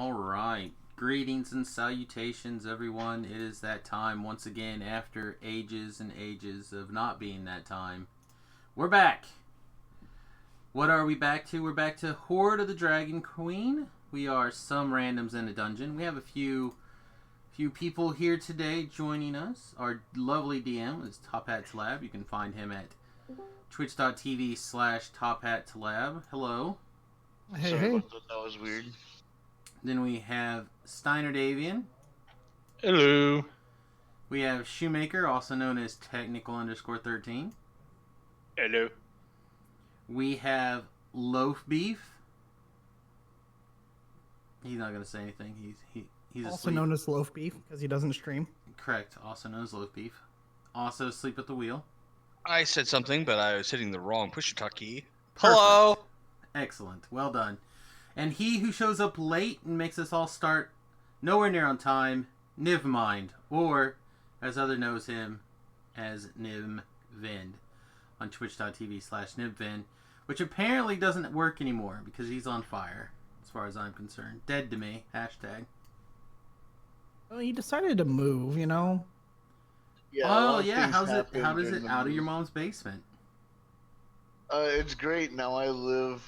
All right. Greetings and salutations, everyone. It is that time once again after ages and ages of not being that time. We're back. What are we back to? We're back to Horde of the Dragon Queen. We are some randoms in a dungeon. We have a few people here today joining us. Our lovely DM is Top Hat Lab. You can find him at twitch.tv/Top Hat Lab. Hello. Hey, Sorry hey. about that. That was weird. Then we have Steiner Davian. Hello. We have Shoemaker, also known as Technical_13. Hello. We have Loaf Beef. He's not gonna say anything. He's also asleep. known as Loaf Beef because he doesn't stream. Correct. Also known as Loaf Beef. Also asleep at the wheel. I said something, but I was hitting the wrong push-to-talk key. Perfect. Hello. Excellent. Well done. And he who shows up late and makes us all start nowhere near on time, Nivmind, or as other knows him as Nivvind on twitch.tv/Nivvind, which apparently doesn't work anymore because he's on fire, as far as I'm concerned. Dead to me. Hashtag. Well, he decided to move, you know. Yeah. Oh yeah, how does it out of your mom's basement? It's great. Now I live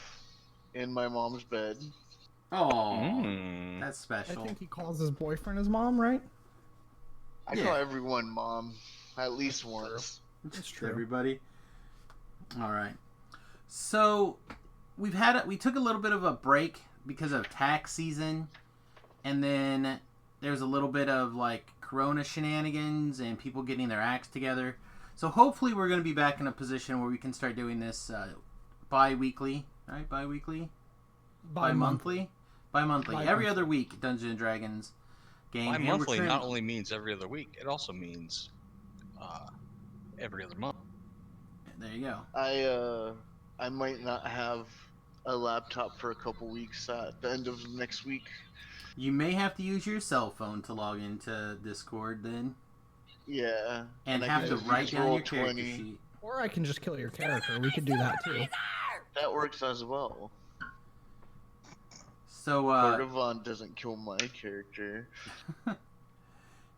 in my mom's bed. Oh, that's I special. think he calls his boyfriend his mom, right? I Yeah. call everyone mom, at least once. That's true. Everybody. All right. So we took a little bit of a break because of tax season, and then there's a little bit of like Corona shenanigans and people getting their acts together. So hopefully we're going to be back in a position where we can start doing this bi-weekly, right? Bi-weekly? Bi-monthly? Bi-monthly. Every other week, Dungeons & Dragons game. And we're Bi-monthly trying- not only means every other week, it also means every other month. There you go. I might not have a laptop for a couple weeks at the end of next week. You may have to use your cell phone to log into Discord then. Yeah. And I have can to just write use down your character Roll20. sheet. Or I can just kill your character. We could do that too. That works as well. So, Cordovon doesn't kill my character.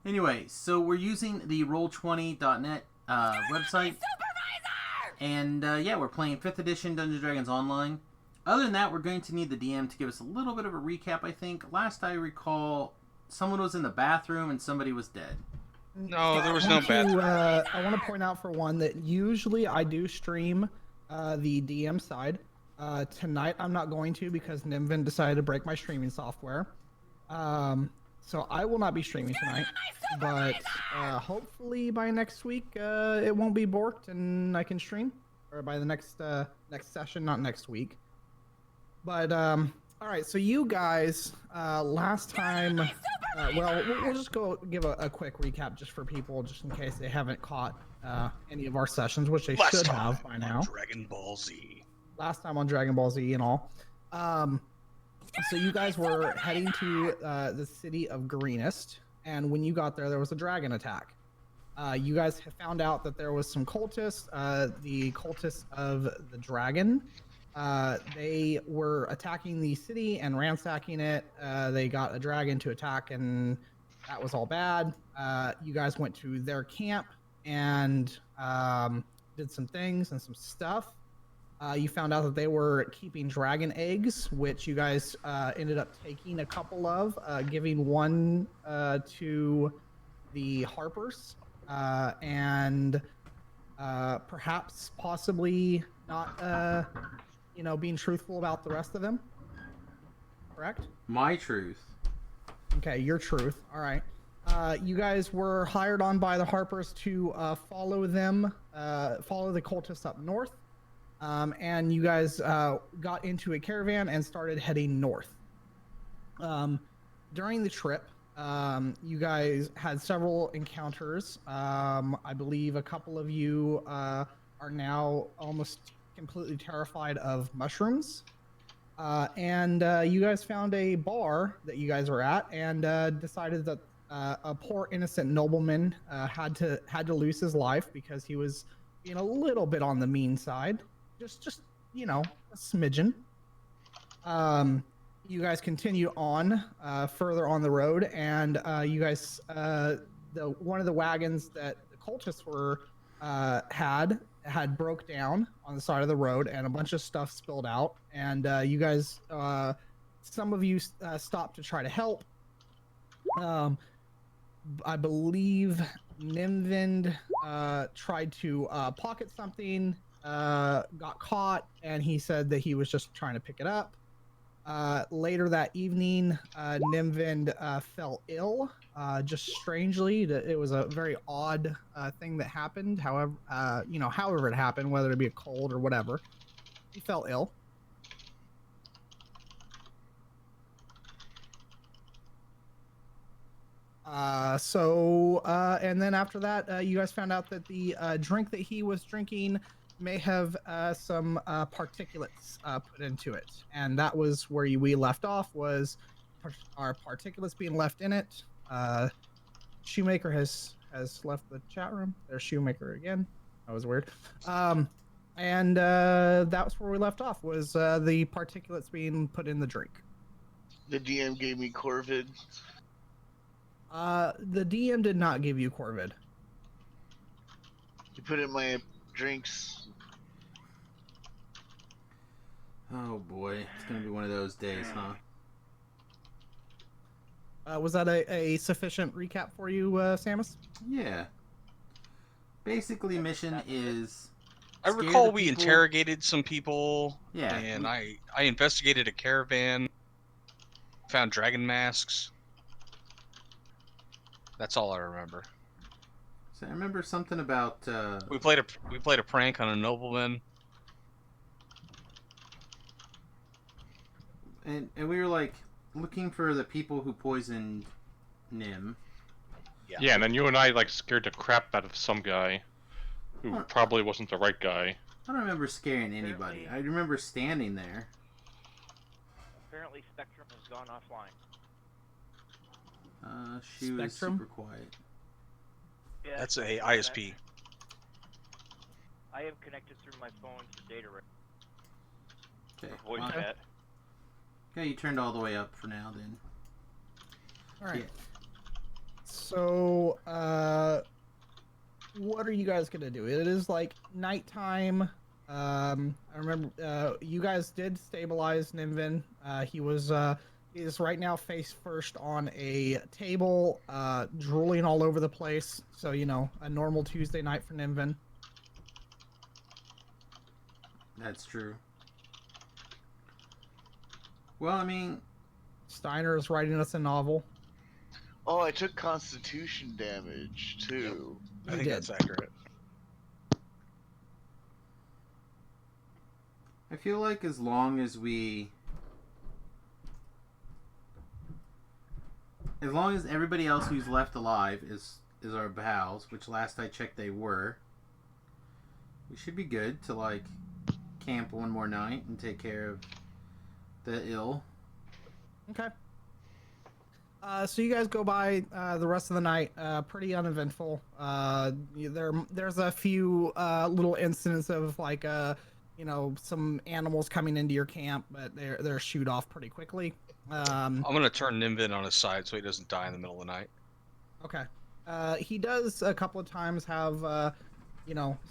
anyway, so we're using the Roll20.net website. And yeah, we're playing 5th edition Dungeons & Dragons Online. Other than that, we're going to need the DM to give us a little bit of a recap, I think. Last I recall, someone was in the bathroom and somebody was dead. No, there was no bathroom. I want to point out for one that usually I do stream the DM side. Tonight I'm not going to because Nimvin decided to break my streaming software. So I will not be streaming tonight. But hopefully by next week it won't be borked and I can stream. Or by the next session, not next week. But all right, so you guys last time, we'll just go give a quick recap just for people, just in case they haven't caught any of our sessions, which they should have by now. Dragon Ball Z. Last time on Dragon Ball Z and all. So you guys were heading to the city of Greenest, and when you got there, there was a dragon attack. You guys have found out that there was some cultists, the cultists of the dragon. They were attacking the city and ransacking it. They got a dragon to attack, and that was all bad. You guys went to their camp and did some things and some stuff. You found out that they were keeping dragon eggs, which you guys ended up taking a couple of, giving one to the Harpers, and perhaps possibly not being truthful about the rest of them. Correct? My truth. Okay, your truth. All right. You guys were hired on by the Harpers to follow them, follow the cultists up north. And you guys got into a caravan and started heading north. During the trip, you guys had several encounters. I believe a couple of you are now almost completely terrified of mushrooms. And you guys found a bar that you guys were at and decided that a poor innocent nobleman had to lose his life because he was being a little bit on the mean side. Just a smidgen. you guys continue on further on the road, and you guys, one of the wagons that the cultists were had broke down on the side of the road, and a bunch of stuff spilled out. And you guys, some of you stopped to try to help. I believe Nimvind tried to pocket something, got caught, and he said that he was just trying to pick it up. Later that evening, Nimvind fell ill, just strangely. It was a very odd thing that happened. However, however it happened, whether it be a cold or whatever, he fell ill. And then after that, you guys found out that the drink that he was drinking may have some particulates put into it, and that was where we left off. Was our particulates being left in it? Shoemaker has left the chat room. There's Shoemaker again. That was weird. And that's where we left off. Was the particulates being put in the drink? The DM gave me Corvid. The DM did not give you Corvid. He put it in my drinks. Oh boy, it's gonna be one of those days, huh? Was that a sufficient recap for you, Samus? Yeah. Basically, mission is. I scare recall the we people- interrogated some people. Yeah, And we- I investigated a caravan. Found dragon masks. That's all I remember. So I remember something about. We played a prank on a nobleman. And we were like looking for the people who poisoned Nim. Yeah, and then you and I like scared the crap out of some guy who Huh. probably wasn't the right guy. I don't remember scaring anybody. I remember standing there. Apparently, Spectrum has gone offline. She was Spectrum? super quiet. Yeah, That's a ISP. I have connected through my phone to data Okay. voice well, chat. okay, you turned all the way up for now then. All right. Yeah. So, what are you guys gonna do? It is like nighttime. I remember you guys did stabilize Nimvin. He is right now face first on a table, drooling all over the place. So a normal Tuesday night for Nimvin. That's true. Well, I mean, Steiner is writing us a novel. Oh, I took Constitution damage too. I You think did. that's accurate. I feel like as long as everybody else who's left alive is our pals, which last I checked they were, we should be good to like camp one more night and take care of the ill. Okay. So you guys go by the rest of the night, pretty uneventful. There's a few little incidents of like some animals coming into your camp, but they're shooed off pretty quickly. I'm gonna turn Nimvin on his side so he doesn't die in the middle of the night. Okay. He does a couple of times have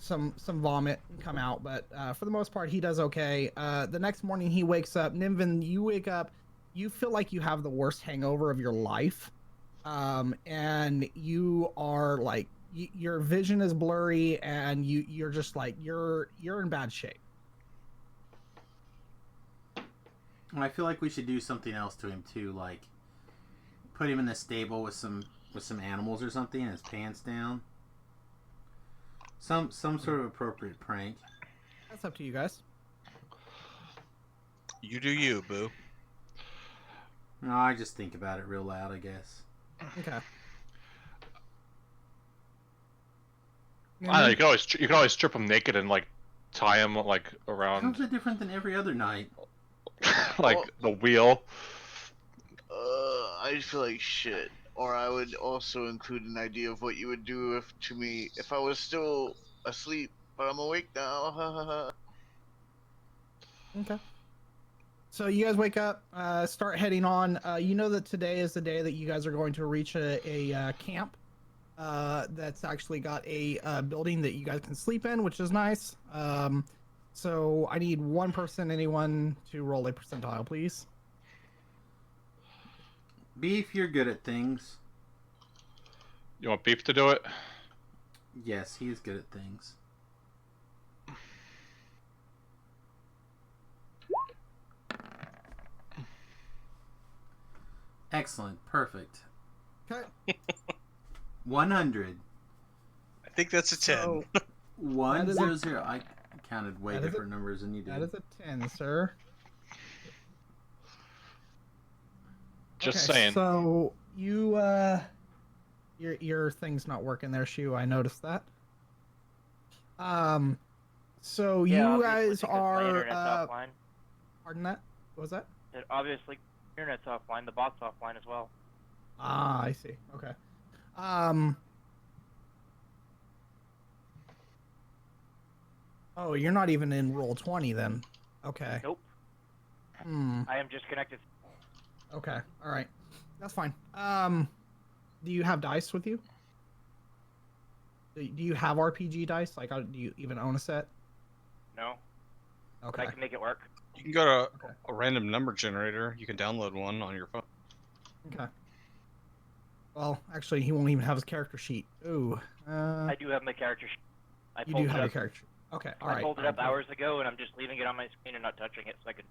some vomit come out, but for the most part he does okay. The next morning he wakes up. Nimvin, you wake up. You feel like you have the worst hangover of your life, and you are like your vision is blurry, and you're just like you're in bad shape. I feel like we should do something else to him too, like put him in the stable with some animals or something, and his pants down. Some sort of appropriate prank. That's up to you guys. You do you, boo. No, I just think about it real loud, I guess. Okay. I don't know, you can always strip him naked and like tie him like How's around it different than every other night? like the wheel. I feel like shit. Or I would also include an idea of what you would do if I was still asleep, but I'm awake now. Okay. So you guys wake up, start heading on. You know that today is the day that you guys are going to reach a camp. That's actually got a building that you guys can sleep in, which is nice. So I need one person, anyone, to roll a percentile, please. Beef, you're good at things. You want Beef to do it? Yes, he is good at things. Excellent. Perfect. Okay. 100. I think that's a 10. So 100. I counted way that is a- different numbers than you did. that is a 10, sir. Just Okay, saying. So you your thing's not working there, Shu. I noticed that. So Yeah, you obviously, guys because my are internet's offline. pardon that? What was that? And obviously, internet's offline. The bot's offline as well. Ah, I see. Okay. Oh, you're not even in roll 20 then. Okay. Nope. Hmm. I am just connected. Okay. All right. That's fine. Do you have dice with you? Do you have RPG dice? Like, do you even own a set? No. Okay. I can make it work. You can go to Okay. a random number generator. You can download one on your phone. Okay. Well, actually, he won't even have his character sheet. Ooh. I do have my character sheet. I You pulled do it have a up. character sheet. Okay. All I right. pulled it up hours ago, and I'm just leaving it on my screen and not touching it, so I can.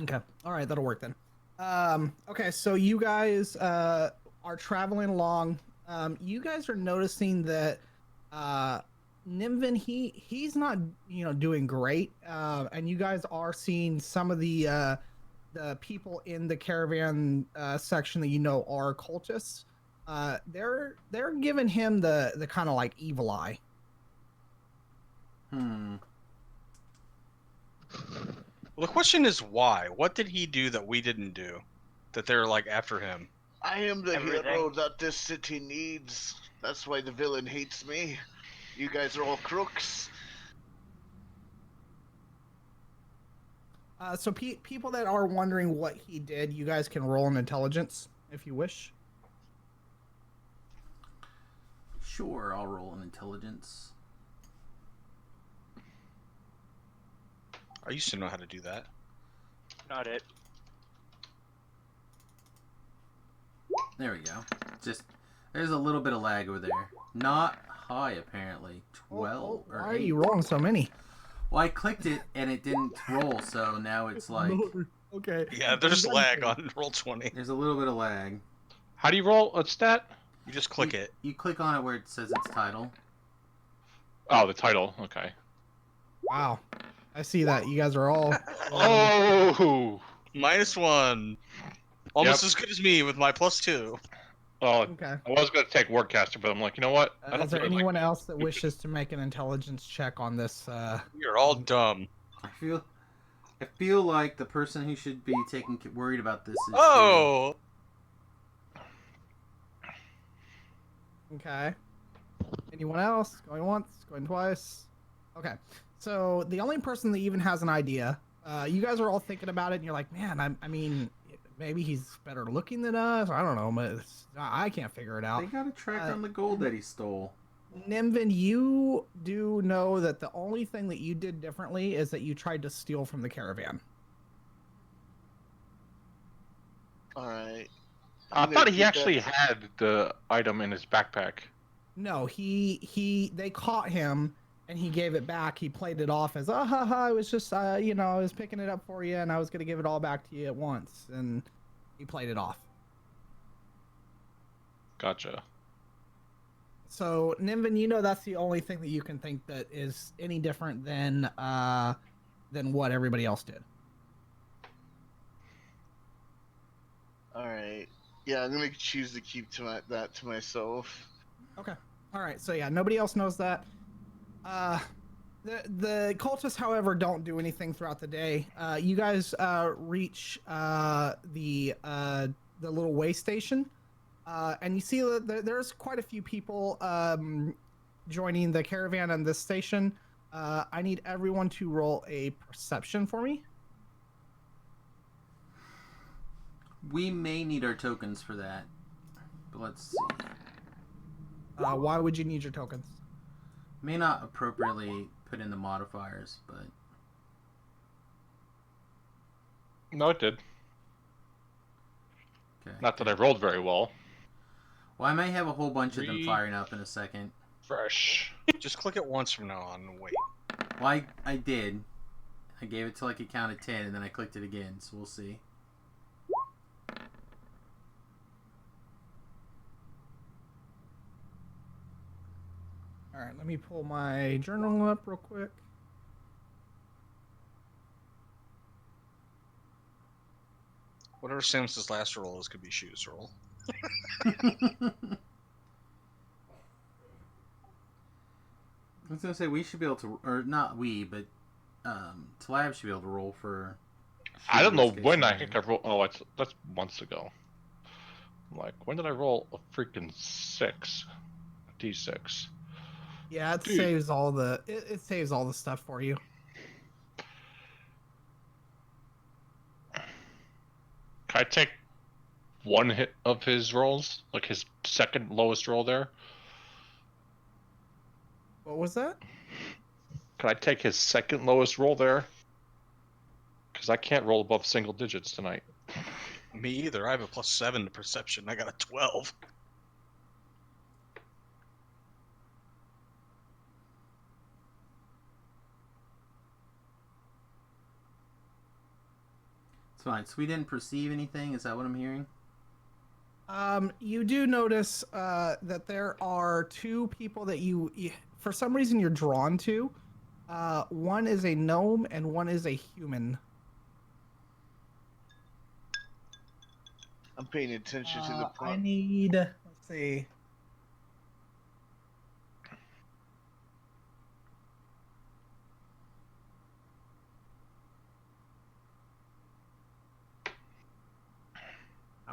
Okay. All right. That'll work then. Okay. So you guys are traveling along. You guys are noticing that Nimvin he's not doing great. And you guys are seeing some of the people in the caravan section that are cultists. They're giving him the kind of like evil eye. Well, the question is why? What did he do that we didn't do? That they're like after him? I am the Everything. hero that this city needs. That's why the villain hates me. You guys are all crooks. So people that are wondering what he did, you guys can roll an intelligence if you wish. Sure, I'll roll an intelligence. I used to know how to do that. Not it. There we go. Just there's a little bit of lag over there. Not high apparently. 12 Why or are 8. you rolling so many? Well, I clicked it and it didn't roll, so now it's like Okay. Yeah, there's lag on roll 20. there's a little bit of lag. How do you roll a stat? You just click it. You click on it where it says its title. Oh, the title. Okay. Wow. I see that. You guys are all. Oh. -1. Almost Yep. as good as me with my +2. Oh, Okay. I was gonna take Wordcaster, but I'm like, you know what? I don't Is there really like anyone else that wishes to make an intelligence check on this? You're all dumb. I feel like the person who should be worried about this is Oh! Okay. Anyone else? Going once? Going twice? Okay. So the only person that even has an idea, you guys are all thinking about it, and you're like, man, I mean, maybe he's better looking than us. I don't know, but I can't figure it out. They got a track on the gold that he stole. Nimvin, you do know that the only thing that you did differently is that you tried to steal from the caravan. Alright. I thought he actually had the item in his backpack. No, they caught him and he gave it back. He played it off as, I was just, I was picking it up for you and I was going to give it all back to you at once. And he played it off. Gotcha. So, Nimvin, that's the only thing that you can think that is any different than what everybody else did. Alright. Yeah, I'm gonna choose to keep that to myself. Okay. All right. So yeah, nobody else knows that. The cultists, however, don't do anything throughout the day. You guys reach the little way station, and you see that there's quite a few people joining the caravan on this station. I need everyone to roll a perception for me. We may need our tokens for that. But let's see. Why would you need your tokens? May not appropriately put in the modifiers, but No, it did. okay. Not that I rolled very well. Well, I may have a whole bunch of them Three. firing up in a second. Fresh. Just click it once from now on and wait. Well, I did. I gave it till like a count of 10, and then I clicked it again, so we'll see. All right, let me pull my journal up real quick. Whatever Sam's last roll is could be Shu's roll. I was gonna say we should be able to, or not we, but Tlab should be able to roll for. I don't know worst case when I scenario. think I rolled. Oh, that's months ago. I'm like, when did I roll a freaking 6? A D6. Yeah, it Dude. saves all the it saves all the stuff for you. Can I take one hit of his rolls? Like his second lowest roll there? What was that? Can I take his second lowest roll there? Because I can't roll above single digits tonight. Me either. I have a +7 to perception. I got a 12. It's fine. So we didn't perceive anything. Is that what I'm hearing? You do notice that there are two people that for some reason you're drawn to. One is a gnome and one is a human. I'm paying attention to the I prompt. need. Let's see.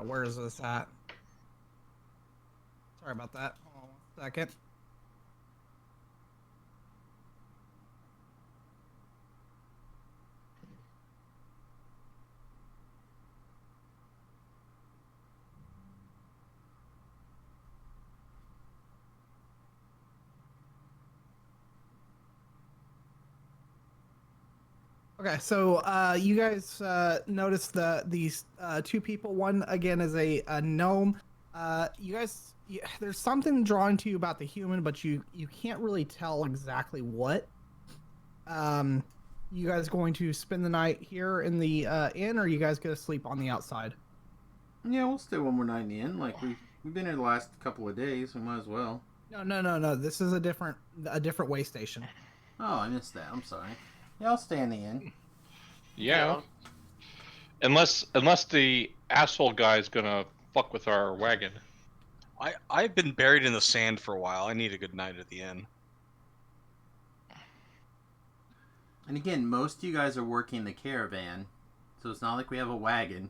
Where is this at? Sorry about that. Hold on 1 second. Okay, so you guys notice these two people. One again is a gnome. There's something drawing to you about the human, but you can't really tell exactly what. You guys going to spend the night here in the inn, or are you guys gonna sleep on the outside? Yeah, we'll stay one more night in the inn. Like we've been here the last couple of days. We might as well. No. This is a different way station. Oh, I missed that. I'm sorry. Yeah, I'll stay in the inn. Yeah. Unless the asshole guy's gonna fuck with our wagon. I've been buried in the sand for a while. I need a good night at the inn. And again, most of you guys are working the caravan, so it's not like we have a wagon.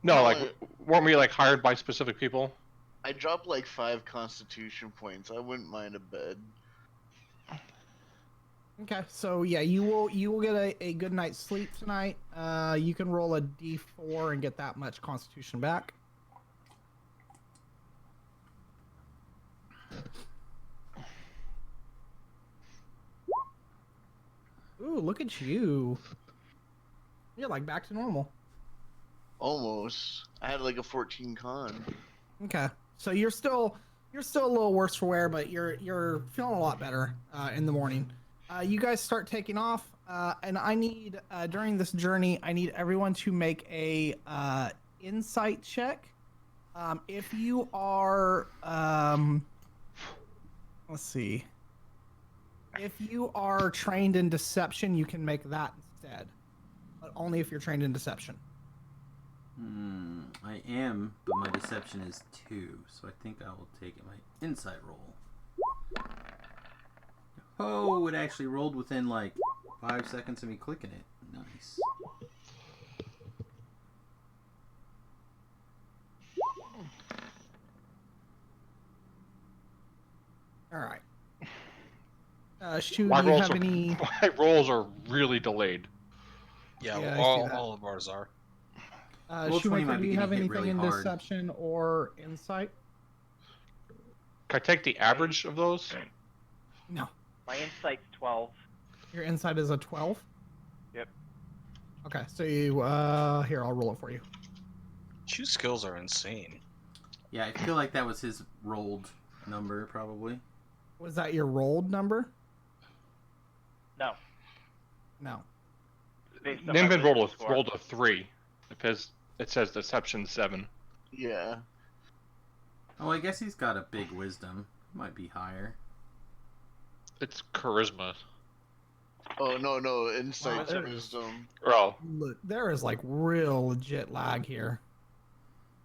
No, No, like, weren't we like hired by specific people? I dropped like 5 constitution points. I wouldn't mind a bed. Okay, so yeah, you will get a good night's sleep tonight. You can roll a d4 and get that much constitution back. Ooh, look at you. You're like back to normal. Almost. I had like a 14 con. Okay, so you're still a little worse for wear, but you're feeling a lot better in the morning. You guys start taking off, and I need during this journey, I need everyone to make a insight check. If you are, let's see, if you are trained in deception, you can make that instead, but only if you're trained in deception. I am, but my deception is 2, so I think I will take my insight roll. Oh, it actually rolled within like 5 seconds of me clicking it. Nice. All right. Shu, My do you rolls have are any? my rolls are really delayed. Yeah, Yeah, I see all that. of ours are. Roll 20 Shoemaker, might do be you getting have hit anything really in hard. deception or insight? Can I take the average of those? No. My insight's 12. Your insight is a 12? Yep. Okay, so you, here, I'll roll it for you. Choose skills are insane. Yeah, I feel like that was his rolled number, probably. Was that your rolled number? No. No. Based on my Nimbin wisdom rolled score. rolled a 3. It says deception 7. Yeah. Oh, I guess he's got a big wisdom. Might be higher. It's charisma. Oh no, insight there- wisdom. Oh, Look, there is like real legit lag here.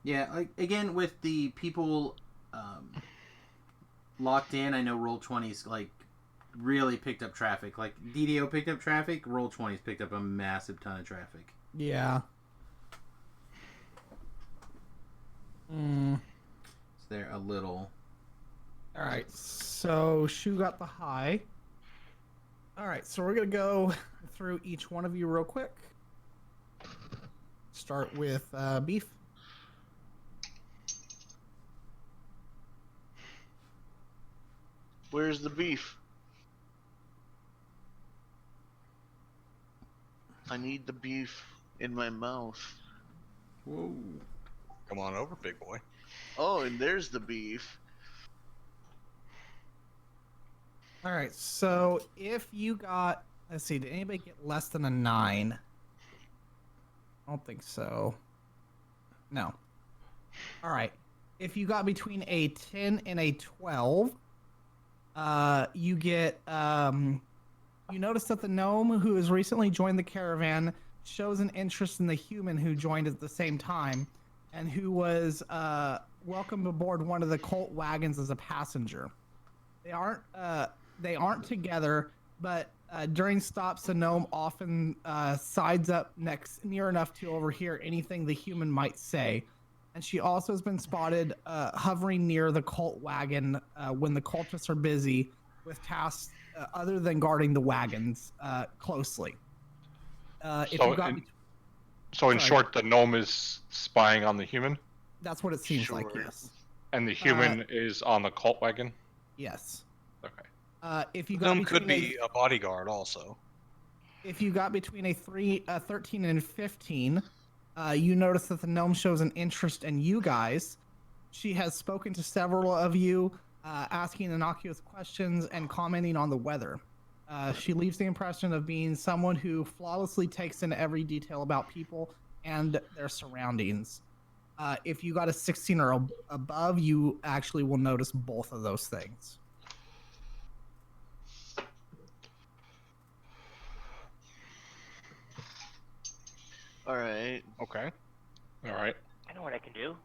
Yeah, like again with the people locked in, I know Roll20's like really picked up traffic. Like DDO picked up traffic, Roll20's picked up a massive ton of traffic. Yeah. Mm. So they're a little. All right, so Shu got the high. All right, so we're gonna go through each one of you real quick. Start with Beef. Where's the beef? I need the beef in my mouth. Whoa. Come on over, big boy. Oh, and there's the beef. All right, so if you got, let's see, did anybody get less than a 9? I don't think so. No. All right. If you got between a 10 and a 12, you get, you notice that the gnome who has recently joined the caravan shows an interest in the human who joined at the same time and who was welcomed aboard one of the cult wagons as a passenger. They aren't together, but during stops, the gnome often sides up near enough to overhear anything the human might say. And she also has been spotted hovering near the cult wagon when the cultists are busy with tasks other than guarding the wagons closely. If So you got, so in Sorry. short, the gnome is spying on the human, that's what it seems like. Sure. Yes. and the human is on the cult wagon. Yes. Okay. If you got Gnome could between be a bodyguard also. if you got between a 13 and 15, you notice that the gnome shows an interest in you guys. She has spoken to several of you, asking innocuous questions and commenting on the weather. She leaves the impression of being someone who flawlessly takes in every detail about people and their surroundings. If you got a 16 or above, you actually will notice both of those things. Alright. Okay. All right. I know what I can do.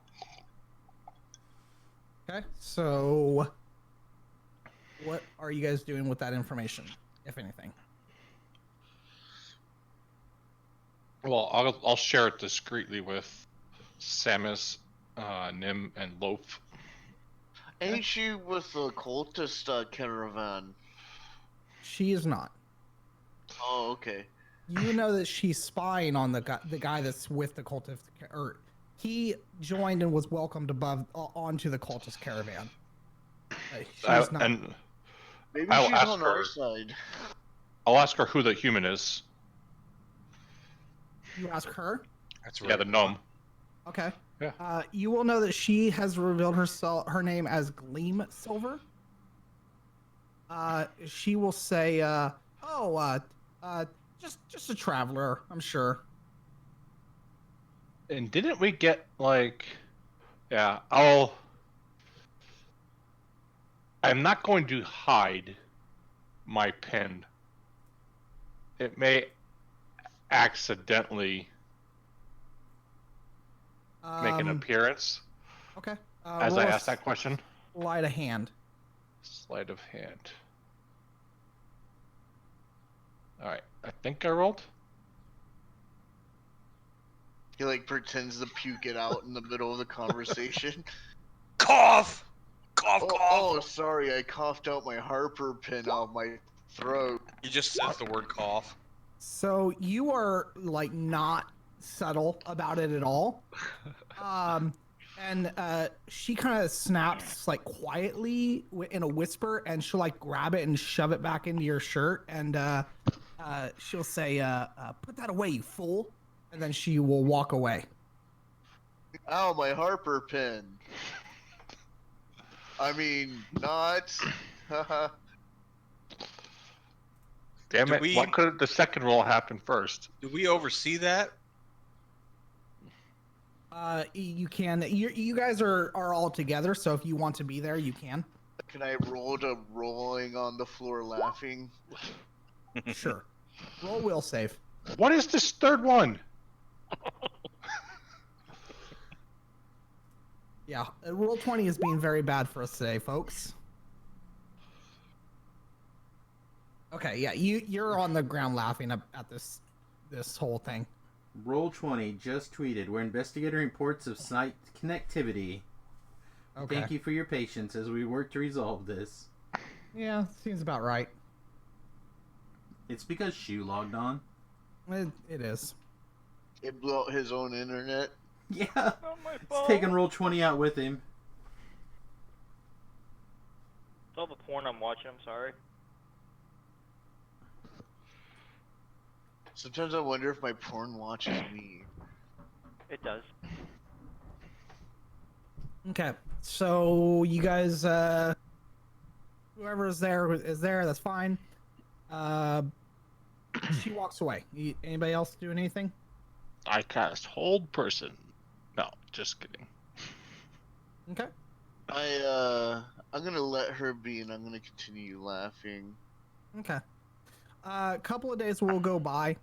Okay, so what are you guys doing with that information, if anything? Well, I'll share it discreetly with Samus, Nim, and Loaf. Ain't she with the cultist caravan? She is not. Oh, okay. You know that she's spying on the guy that's with the cultist, or he joined and was welcomed onto the cultist caravan. She's not. And Maybe I'll she's ask on her. our side. I'll ask her who the human is. You ask her. That's Yeah, the gnome. Okay. Yeah. You will know that she has revealed her name as Gleam Silver. She will say, just a traveler, I'm sure. And didn't we get like? Yeah, I'm not going to hide my pen. It may accidentally make an appearance Okay. as roll I a ask that question. Sleight of hand. Sleight of hand. All right, I think I rolled. He like pretends to puke it out in the middle of the conversation. Cough! Cough, Oh, cough! oh, sorry, I coughed out my Harper pin out my throat. He just says the word cough. So you are like not subtle about it at all. And she kind of snaps like quietly in a whisper, and she'll like grab it and shove it back into your shirt, and she'll say, "Put that away, you fool," and then she will walk away. Ow, my Harper pen. I mean, not. Damn Do it! we- Why couldn't the second roll happen first? Do we oversee that? You can. You guys are all together, so if you want to be there, you can. Can I roll to rolling on the floor laughing? Sure. Roll will save. What is this third one? Yeah, roll 20 is being very bad for us today, folks. Okay, yeah, you're on the ground laughing at this whole thing. Roll 20 just tweeted. We're investigating reports of site connectivity. Okay. Thank you for your patience as we work to resolve this. Yeah, seems about right. It's because Shu logged on. It is. It blew out his own internet. Yeah. Not my He's fault. taking roll 20 out with him. It's all the porn I'm watching. I'm sorry. Sometimes I wonder if my porn watches me. It does. Okay, so you guys, whoever is there, that's fine. She walks away. Anybody else doing anything? I cast hold person. No, just kidding. Okay. I'm gonna let her be, and I'm gonna continue laughing. Okay. A couple of days will go by.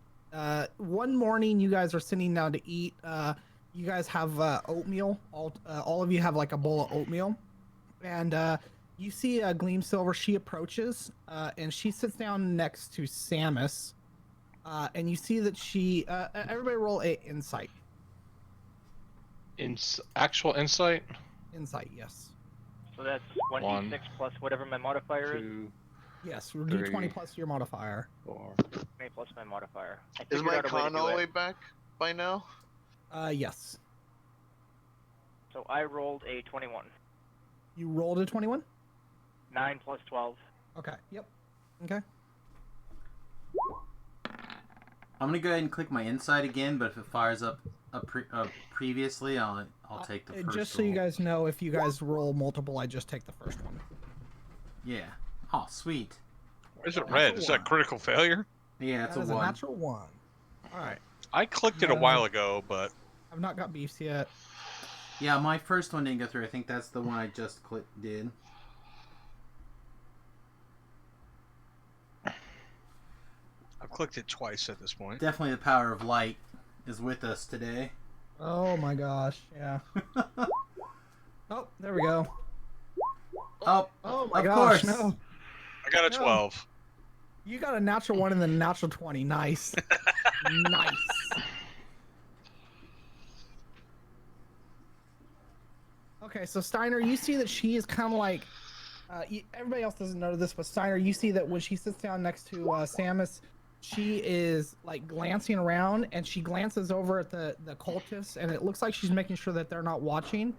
One morning, you guys are sitting down to eat. You guys have oatmeal. All of you have like a bowl of oatmeal, and you see Gleam Silver. She approaches, and she sits down next to Samus, and you see that she. Everybody roll a insight. Actual insight. Insight, yes. So that's 1d6 One, plus whatever my modifier is. 2, Yes, we'll do 20 Three. plus your modifier. 4. 20 plus my modifier. I Is figured my out a way to con do all the it. way back by now? Yes. So I rolled a 21. You rolled a 21? 9 plus 12. Okay. Yep. Okay. I'm gonna go ahead and click my inside again, but if it fires up previously, I'll take the first. Just so you roll. guys know, if you guys roll multiple, I just take the first one. Yeah. Oh, sweet. Why is it Natural red? Is that one. critical failure? Yeah, it's That a is one. a natural one. All right. I clicked it a while ago, but I've not got beefs yet. Yeah, my first one didn't go through. I think that's the one I just did. I've clicked it twice at this point. Definitely the power of light is with us today. Oh my gosh. Yeah. Oh, there we go. Oh, Oh my of gosh. course. No. I got a No. 12. You got a natural one and then a natural 20. Nice. Nice. Okay, so Steiner, you see that she is kind of like. Everybody else doesn't know this, but Steiner, you see that when she sits down next to Samus, she is like glancing around, and she glances over at the cultists, and it looks like she's making sure that they're not watching.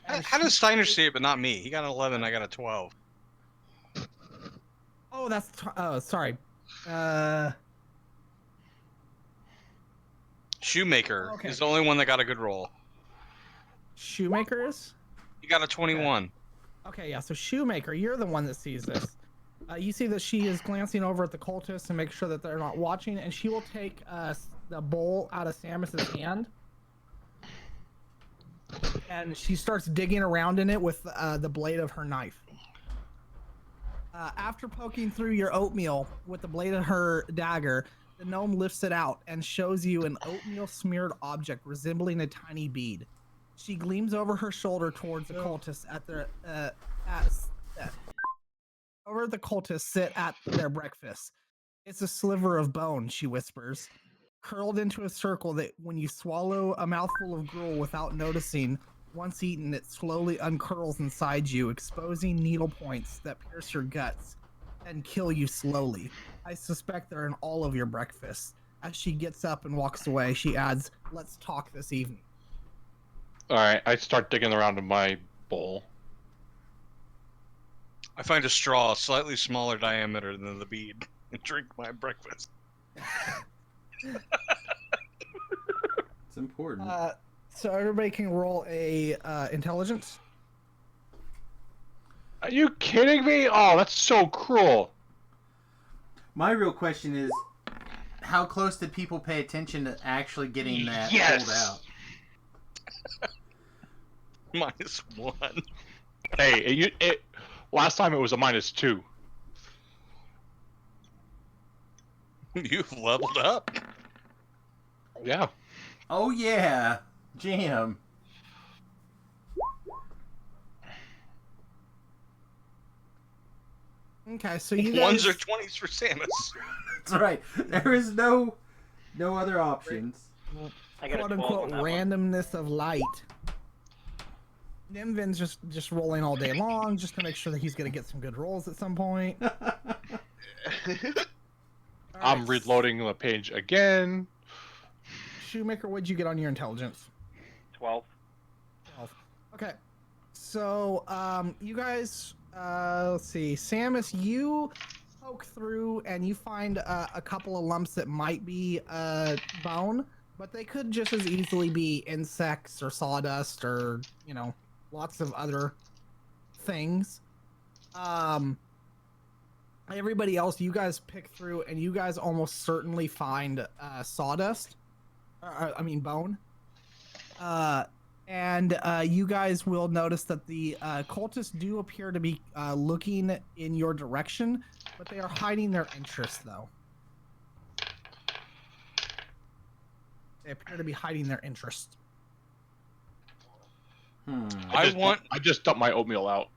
And How she- does Steiner see it, but not me? He got an 11, I got a 12. Oh, that's. Oh, sorry. Shoemaker Okay. is the only one that got a good roll. Shoemaker is. He got a 21. Okay, yeah. So Shoemaker, you're the one that sees this. You see that she is glancing over at the cultists and make sure that they're not watching, and she will take the bowl out of Samus's hand, and she starts digging around in it with the blade of her knife. After poking through your oatmeal with the blade of her dagger, the gnome lifts it out and shows you an oatmeal smeared object resembling a tiny bead. She gleams over her shoulder towards the cultists over the cultists sit at their breakfast. It's a sliver of bone, she whispers, curled into a circle that when you swallow a mouthful of gruel without noticing, once eaten, it slowly uncurls inside you, exposing needle points that pierce your guts and kill you slowly. I suspect they're in all of your breakfasts. As she gets up and walks away, she adds, "Let's talk this evening." All right, I start digging around in my bowl. I find a straw slightly smaller diameter than the bead and drink my breakfast. It's important. So everybody can roll a intelligence. Are you kidding me? Oh, that's so cruel. My real question is, how close did people pay attention to actually getting that Yes! pulled out? -1. Hey, last time it was a -2. You've leveled up. Yeah. Oh yeah, jam. Okay, so you guys... Ones are 20s for Samus. That's right. There is no other options. I got a quote 12 on unquote that one. randomness of light. Nimvin's just rolling all day long just to make sure that he's gonna get some good rolls at some point. I'm Alright, reloading the page again. Shoemaker, what'd you get on your intelligence? 12. 12. Okay. So, you guys, let's see. Samus, you poke through and you find a couple of lumps that might be bone, but they could just as easily be insects or sawdust or, you know, lots of other things. Everybody else, you guys pick through and you guys almost certainly find sawdust. I mean, bone. And you guys will notice that the cultists do appear to be looking in your direction, but they are hiding their interest, though. They appear to be hiding their interest. I want. I just dumped my oatmeal out.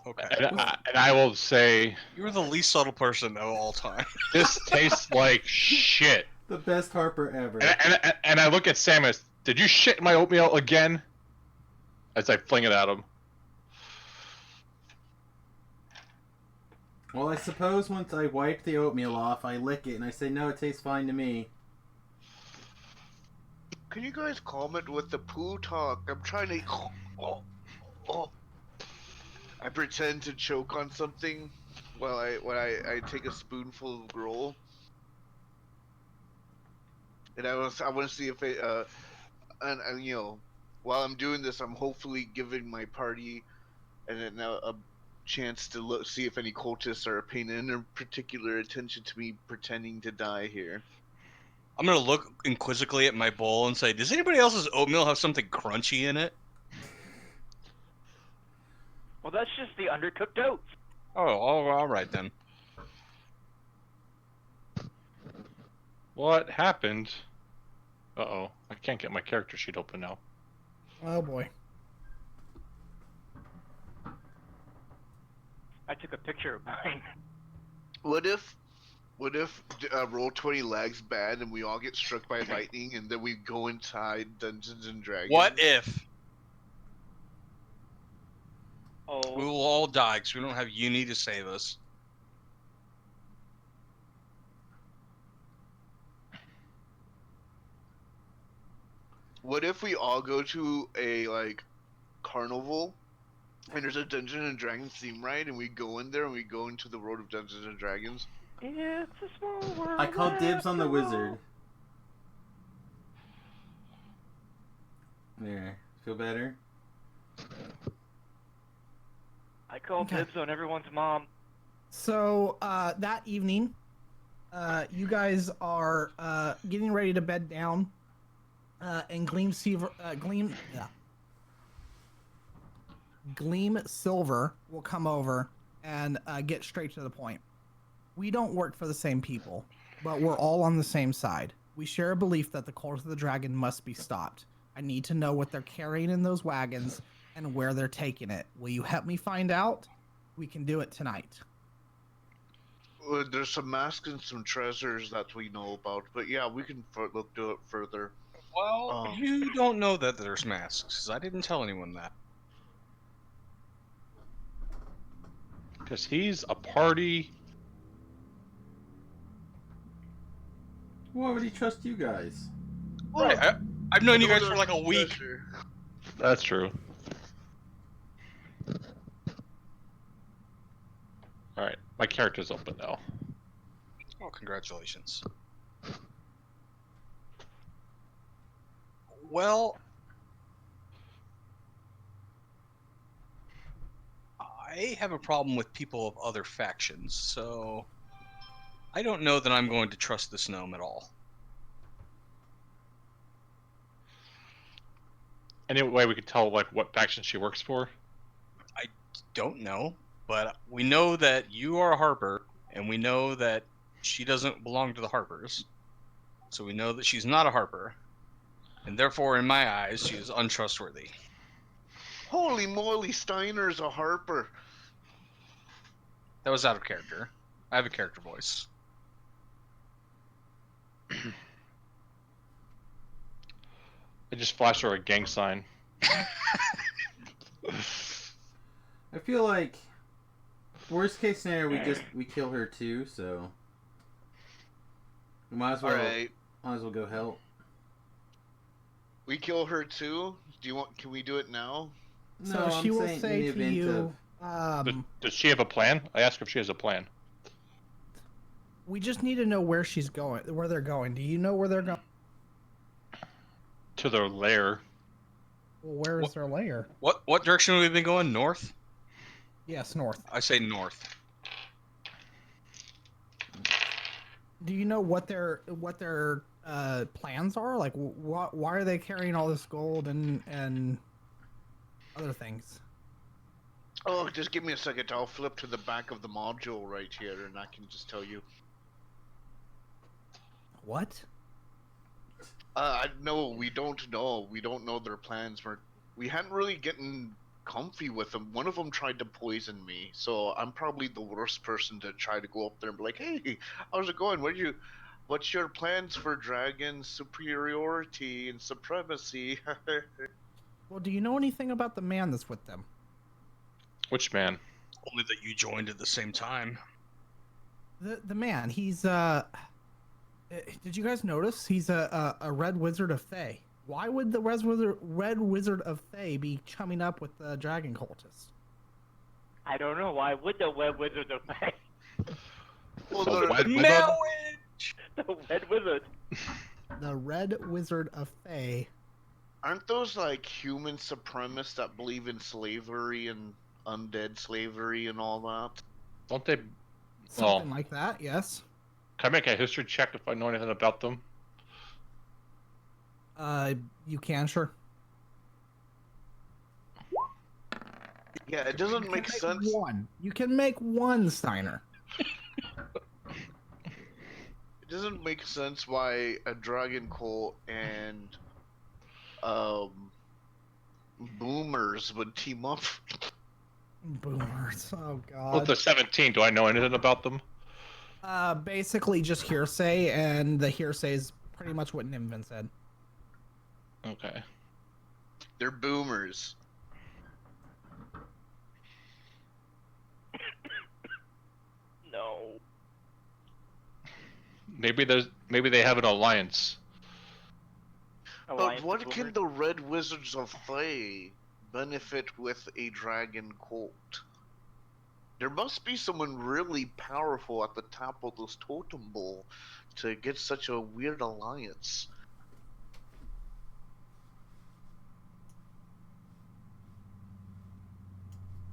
Okay. And I will say, You're the least subtle person of all time. this tastes like shit. The best Harper ever. And I look at Samus. Did you shit in my oatmeal again? As I fling it at him. Well, I suppose once I wipe the oatmeal off, I lick it and I say, no, it tastes fine to me. Can you guys comment with the poo talk? I'm trying to. Oh. I pretend to choke on something while I take a spoonful of gruel, and I want to see if it and you know, while I'm doing this, I'm hopefully giving my party and a chance to see if any cultists are paying any particular attention to me pretending to die here. I'm gonna look inquisitively at my bowl and say, "Does anybody else's oatmeal have something crunchy in it?" Well, that's just the undercooked oats. Oh, all right then. What happened? Uh-oh. I can't get my character sheet open now. Oh boy. I took a picture of mine. What if Roll20 lags bad and we all get struck by lightning and then we go inside Dungeons and Dragons? What if we Oh, will all die because we don't have Uni to save us? What if we all go to a carnival and there's a Dungeons and Dragons theme ride and we go in there and we go into the world of Dungeons and Dragons? it's a small world. I call dibs on the after all. wizard. There. Feel better? I call Okay. dibs on everyone's mom. So that evening, you guys are getting ready to bed down, and Gleam Silver will come over and get straight to the point. We don't work for the same people, but we're all on the same side. We share a belief that the Cult of the Dragon must be stopped. I need to know what they're carrying in those wagons and where they're taking it. Will you help me find out? We can do it tonight. Well, there's some masks and some treasures that we know about, but yeah, we can look to it further. Well, Oh. you don't know that there's masks, 'cause I didn't tell anyone that. Because he's a party. Why would he trust you guys? Right. I've known you I know guys for there's like a no week. pressure. That's true. Alright, my character's open now. Oh, congratulations. Well, I have a problem with people of other factions, so I don't know that I'm going to trust this gnome at all. Any way we could tell like what faction she works for? Don't know, but we know that you are a Harper, and we know that she doesn't belong to the Harpers. So we know that she's not a Harper, and therefore, in my eyes, she is untrustworthy. Holy moly, Steiner's a Harper. That was out of character. I have a character voice. I just flashed her a gang sign. I feel like worst case scenario, we kill her too. So we might as well Alright. go help. We kill her too? Can we do it now? No, So I'm she will saying in say the to event you, Does she have a plan? I asked her if she has a plan. we just need to know where she's going, where they're going. Do you know where they're going? To their lair. Well, where is their lair? What direction have we been going? North? Yes, north. I say north. Do you know what their plans are? Like, why are they carrying all this gold and other things? Oh, just give me a second. I'll flip to the back of the module right here, and I can just tell you. What? No, we don't know. We don't know their plans. We hadn't really gotten comfy with them. One of them tried to poison me, so I'm probably the worst person to try to go up there and be like, "Hey, how's it going? What's your plans for dragon superiority and supremacy?" Well, do you know anything about the man that's with them? Which man? Only that you joined at the same time. The man, he's did you guys notice he's a red wizard of Thay? Why would the red wizard of Thay be chumming up with the dragon cultist? I don't know. Why would the Web Wizard of Thay? Well, The they're- Wed Wizard? Marriage! The Web Wizard. The red wizard of Thay. aren't those like human supremacists that believe in slavery and undead slavery and all that? Don't they? Something like that, yes. Can I make a history check if I know anything about them? You can, sure. Yeah, it doesn't You make can sense. One. You can make one, Steiner. It doesn't make sense why a dragon cult and boomers would team up. Boomers. Oh Well, god. they're 17. Do I know anything about them? Basically just hearsay, and the hearsay is pretty much what Nimvin said. Okay. They're boomers. No. Maybe they have an alliance. Alliance But what of can Boomers. the Red Wizards of Thay benefit with a dragon cult? There must be someone really powerful at the top of this totem pole to get such a weird alliance.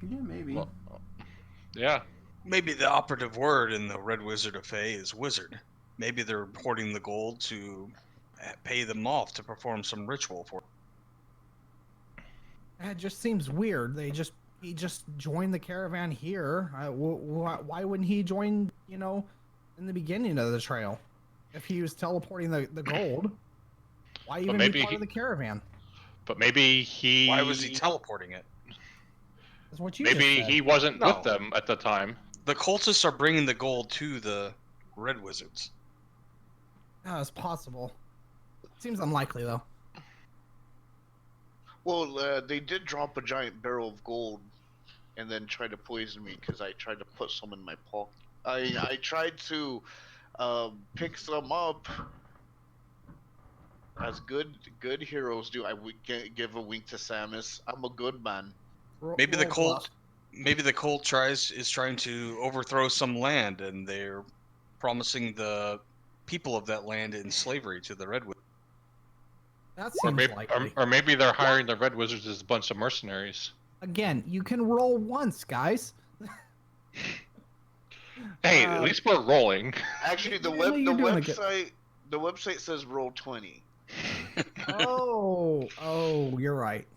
Yeah, maybe. Well, yeah. Maybe the operative word in the Red Wizard of Thay is wizard. Maybe they're hoarding the gold to pay them off to perform some ritual for. It just seems weird. He just joined the caravan here. Why wouldn't he join? You know, in the beginning of the trail, if he was teleporting the gold, why even be maybe part of the caravan? But maybe he. Why was he teleporting it? That's what you Maybe just said. he wasn't No. with them at the time. The cultists are bringing the gold to the Red Wizards. Oh, it's possible. Seems unlikely though. Well, they did drop a giant barrel of gold. and then tried to poison me because I tried to put some in my pocket. I tried to pick some up, as good heroes do. I would give a wink to Samus. I'm a good man. Maybe the Roll Colt. bluff. Maybe the Colt is trying to overthrow some land, and they're promising the people of that land in slavery to the Redwood. That Or seems maybe, likely. or maybe they're hiring the Red Wizards as a bunch of mercenaries. Again, you can roll once, guys. Hey, at least we're rolling. Actually, the Yeah, you're doing it. website says roll 20. Oh, you're right.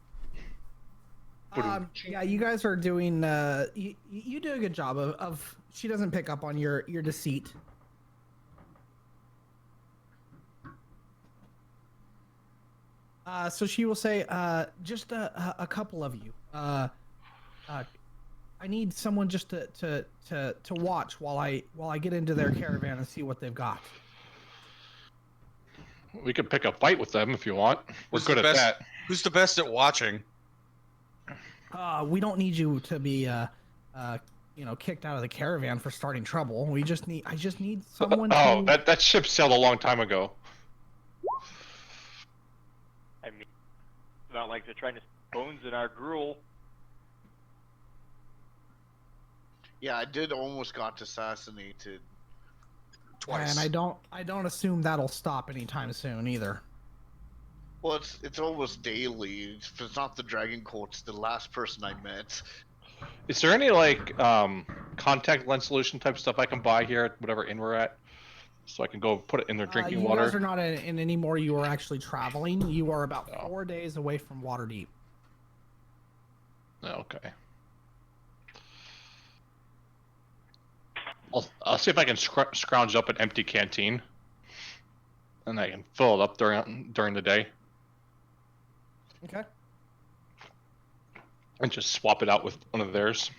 Yeah, you guys are doing. You do a good job of. She doesn't pick up on your deceit. So she will say, just a couple of you. I need someone just to watch while I get into their caravan and see what they've got. We could pick a fight with them if you want. We're Who's good the at best- that. Who's the best at watching? We don't need you to be kicked out of the caravan for starting trouble. I just need someone Oh, to. that ship sailed a long time ago. I mean, it's not like they're trying to stick bones in our gruel. Yeah, I did almost got assassinated. Twice. And I don't assume that'll stop anytime soon either. Well, it's almost daily. If it's not the Dragon Colt, it's the last person I met. Is there any like contact lens solution type stuff I can buy here at whatever inn we're at, so I can go put it in their drinking you water? guys are not in anymore. You are actually traveling. You are about Oh. 4 days away from Waterdeep. Oh, okay. I'll see if I can scrounge up an empty canteen, and I can fill it up during the day, Okay. and just swap it out with one of theirs,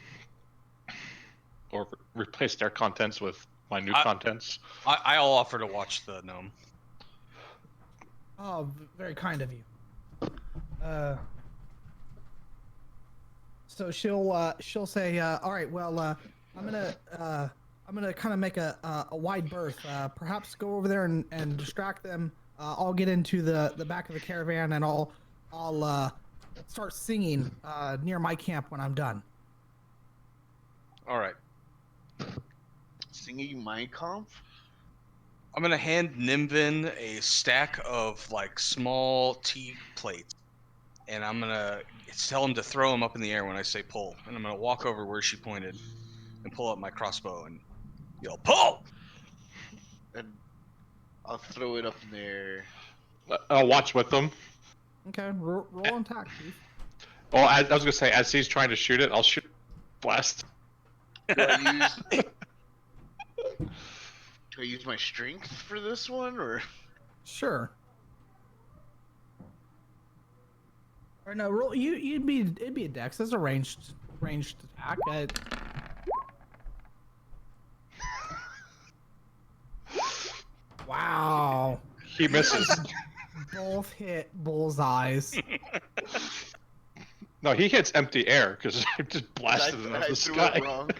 or replace their contents with my new contents. I'll offer to watch the gnome. Oh, very kind of you. So she'll say, all right, well, I'm gonna kind of make a wide berth. Perhaps go over there and distract them. I'll get into the back of the caravan and I'll start singing near my camp when I'm done. All right. Singing Mein Kampf? I'm gonna hand Nimvin a stack of like small tea plates, and I'm gonna tell him to throw them up in the air when I say pull. And I'm gonna walk over where she pointed and pull up my crossbow and yell pull. And I'll throw it up in there. I'll watch with them. Okay, roll on attack, please. Oh, I was gonna say, as he's trying to shoot it, I'll shoot blast. Do I use my strength for this one, or? Sure. Or no, roll. It'd be a dex. That's a ranged attack. Wow. He misses. Both hit bullseyes. No, he hits empty air because I just blasted it out of the threw sky. it wrong.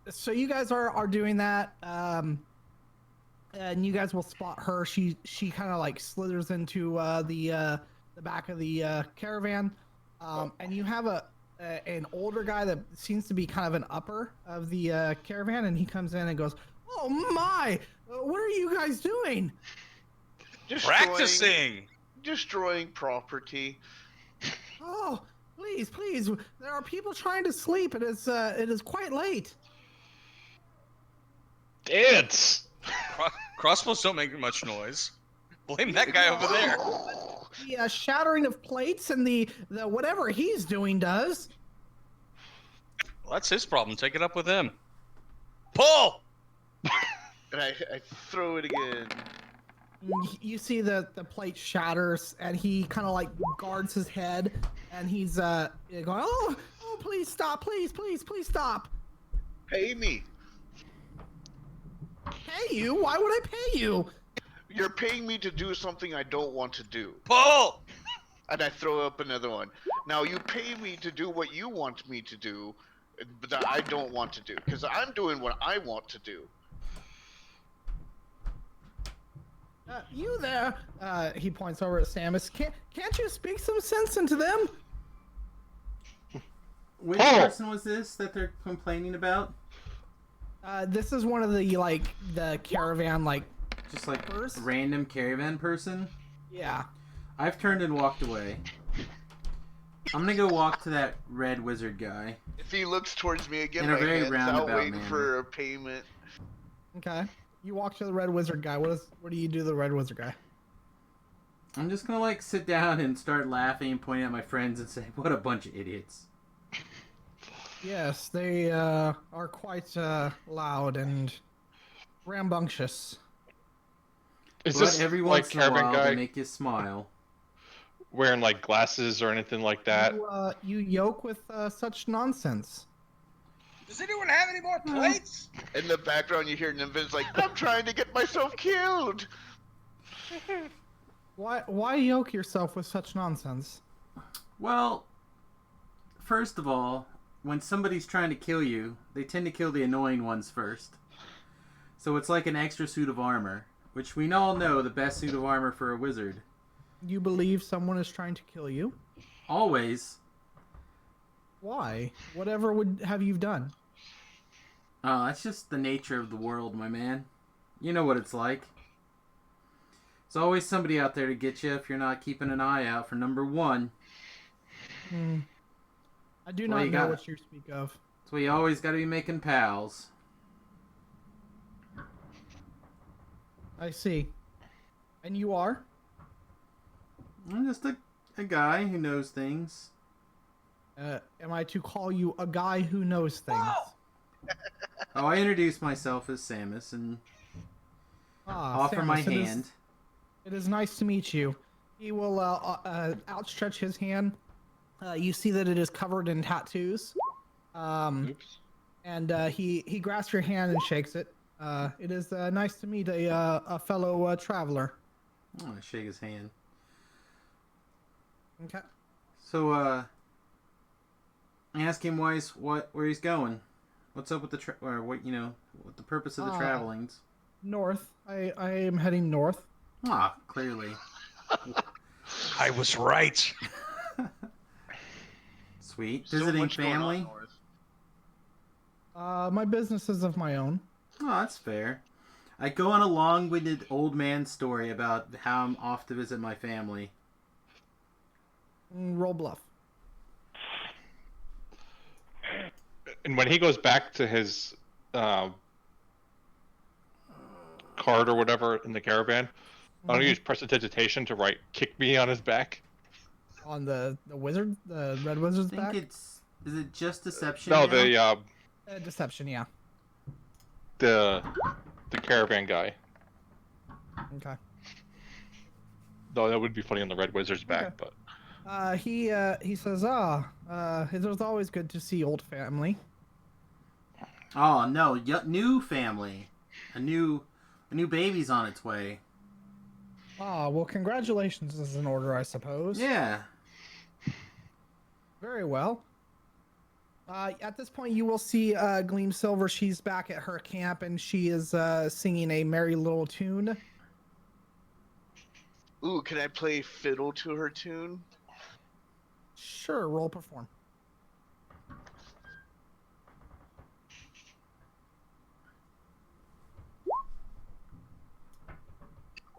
So you guys are doing that, and you guys will spot her. She kind of like slithers into the back of the caravan, and you have an older guy that seems to be kind of an upper of the caravan, and he comes in and goes, "Oh my! What are you guys doing?" Practicing. Destroying property. Oh, please! There are people trying to sleep. It is quite late. Dance. Crossbows don't make much noise. Blame that guy over there. The shattering of plates and the whatever he's doing does. Well, that's his problem. Take it up with him. Pull. And I throw it again. You see the plate shatters, and he kind of like guards his head, and he's going, oh, please stop, please stop. Pay me. Pay you? Why would I pay you? You're paying me to do something I don't want to do. Pull. And I throw up another one. Now you pay me to do what you want me to do, but that I don't want to do, because I'm doing what I want to do. You there? He points over at Samus. Can't you speak some sense into them? Which Oh! person was this that they're complaining about? This is one of the caravan, Just like First? random caravan person? yeah. I've turned and walked away. I'm gonna go walk to that red wizard guy. If he looks towards me again, In a my very hand's out roundabout waiting manner. for a payment. Okay. You walk to the red wizard guy. What do you do to the red wizard guy? I'm just gonna like sit down and start laughing and pointing at my friends and say, "What a bunch of idiots." Yes, they are quite loud and rambunctious. Is But this every like once in a caravan while guy they make you smile. wearing like glasses or anything like that? You yoke with such nonsense. Does anyone have any more plates? In the background, you hear Nimbin's like, "I'm trying to get myself killed." Why yoke yourself with such nonsense? Well, first of all, when somebody's trying to kill you, they tend to kill the annoying ones first. So it's like an extra suit of armor, which we all know the best suit of armor for a wizard. You believe someone is trying to kill you? Always. Why? Whatever would have you done? Oh, that's just the nature of the world, my man. You know what it's like. There's always somebody out there to get you if you're not keeping an eye out for number one. I do Well, not you know got- what you speak of. So you always got to be making pals. I see. And you are? I'm just a guy who knows things. Am I to call you a guy who knows things? Oh, I introduce myself as Samus and offer Samus, my it is- hand. It is nice to meet you. He will outstretch his hand. You see that it is covered in tattoos. Oops. And he grasps your hand and shakes it. It is nice to meet a fellow traveler. Oh, I shake his hand. Okay. So, I ask him where he's going. What's up with what the purpose of the travelings? North. I am heading north. Ah, clearly. I was right. Sweet. So Visiting much going on family? north. My business is of my own. Oh, that's fair. I go on a long-winded old man story about how I'm off to visit my family. Roll bluff. And when he goes back to his card or whatever in the caravan, I'm gonna use prestidigitation to write "kick me" on his back. On the wizard, the red wizard's I think back. is it just deception? No, now? Deception. Yeah. the caravan guy. Okay. Though that would be funny on the red wizard's back, Okay. but He says, it was always good to see old family. Oh no, new family, a new baby's on its way. Well, congratulations is in order, I suppose. Yeah. Very well. At this point, you will see Gleam Silver. She's back at her camp, and she is singing a merry little tune. Ooh, can I play fiddle to her tune? Sure, roll perform.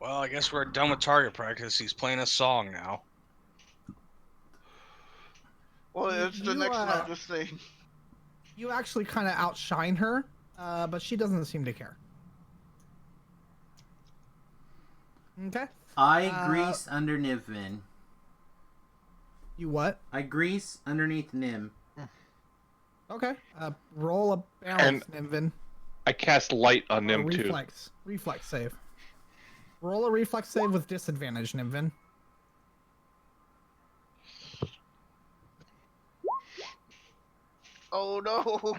Well, I guess we're done with target practice. He's playing a song now. Well, it's the You, next loudest thing. You actually kind of outshine her, but she doesn't seem to care. Okay. I grease under Nivin. You what? I grease underneath Nim. Okay. Roll a balance, Nimvin. I cast light on Or them too. reflex. Reflex save. Roll a reflex save with disadvantage, Nimvin. Oh no!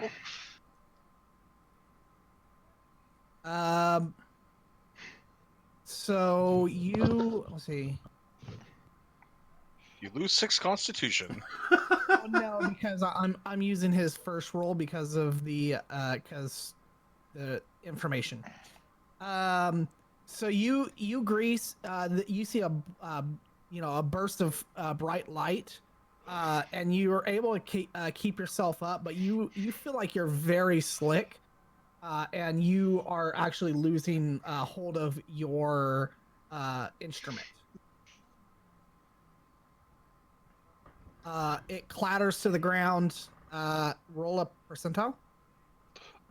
So you let's see. You lose 6 Constitution. Oh, no, because I'm using his first roll because of the information. So you Grease, you see a burst of bright light, and you are able to keep yourself up, but you feel like you're very slick, and you are actually losing hold of your instrument. It clatters to the ground. Roll up percentile.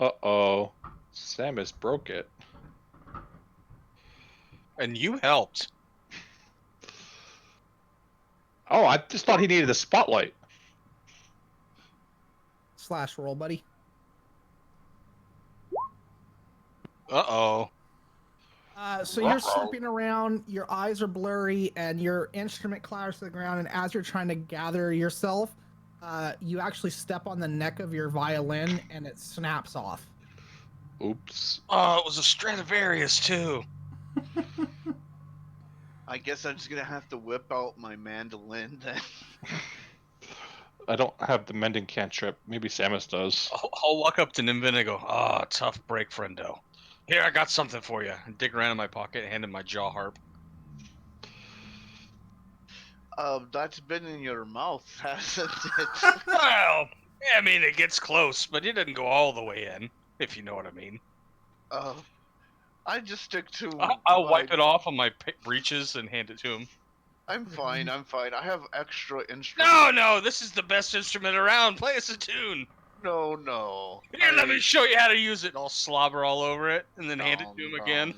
Uh-oh. Samus broke it. And you helped. Oh, I just thought he needed a spotlight. Slash roll, buddy. Uh-oh. So you're slipping around, your eyes are blurry, and your instrument clatters to the ground, and as you're trying to gather yourself, you actually step on the neck of your violin, and it snaps off. Oops. Oh, it was a Stradivarius, too. I guess I'm just gonna have to whip out my mandolin then. I don't have the mending cantrip. Maybe Samus does. I'll walk up to Nimbin and go, tough break, friendo. Here, I got something for you. And dig around in my pocket and hand him my jaw harp. That's been in your mouth, hasn't it? Well, I mean, it gets close, but it didn't go all the way in, if you know what I mean. I just stick to. I'll wipe it off on my breeches and hand it to him. I'm fine. I have extra instruments. No, this is the best instrument around. Play us a tune. No. Here, let me show you how to use it. And I'll slobber all over it and then hand it to him again.